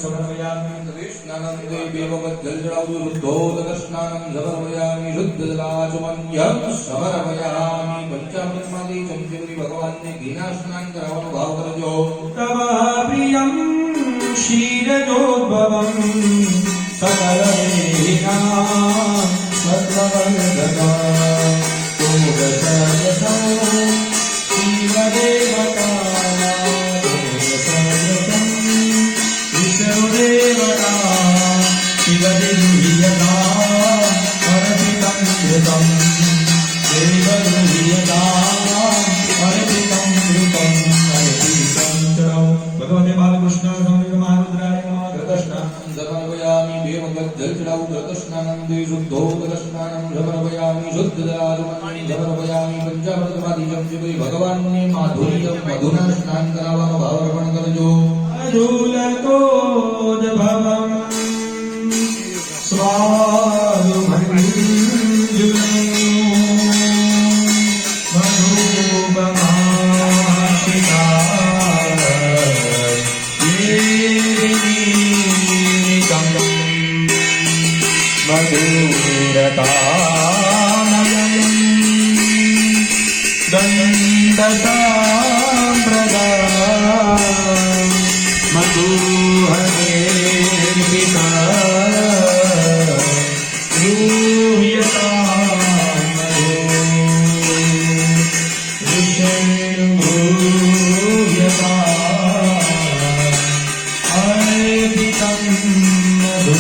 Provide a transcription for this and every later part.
समर्पयामि तदेष्णानं देववत् जलजलादु शुद्धोदकस्नानं समर्पयामि शुद्धजलाचमन्यं समर्पयामि पंचामृतमादि चमचमरी भगवानने घीना स्नान करावવાનો ભાવ કરજો तव प्रियं क्षीरजोद्भवं सकलदेहिनां सर्ववर्धनं तुमसर्वसं शिवदेवता तुमसर्वसं विष्णुदेवता शिवदिव्यता अर्पितं कृतं देवदिव्यता अर्पितं कृतं भगवते बालकृष्ण स्वामी महारुद्राय नमः। कृतस्नानं समर्पयामि देववत् जलजलादु कृतस्नानं दे शुद्धोदकस्नानं समर्पयामि शुद्धजलाचमन्यं समर्पयामि पंचामृतमादि चमचमरी भगवानने माधुर्यं मधुना स्नान करावવાનો ભાવ અર્પણ કરજો अजूलकोद्भवं स्वादुमञ्जुलं मधुपमाश्रिता देवीनीतं मधुरतानयं दण्डसाम्प्रदायं मधुहरेर्पिता रूह्यता मधु ऋषिर्भूयता अर्पितं मधु।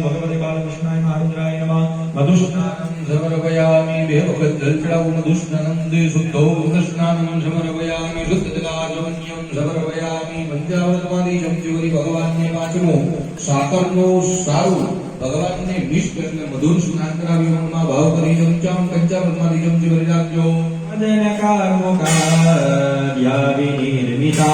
भगवते बालकृष्णाय महारुद्राय नमः। मधुस्नानं समर्पयामि देववत् जलजलादु मधुस्नानं दे शुद्धोदकस्नानं समर्पयामि शुद्धजलाचमन्यं समर्पयामि पंचामृतमादि चमचमरी भगवानने પાંચમો સાકરનો સારું ભગવાનને મિક્સ કરીને મધુર સ્નાન કરાવી મનમાં ભાવ કરી પંચામૃતમાદि ચમચમરી રાખજો अदनकार्मुकाद्या विनिर्मिता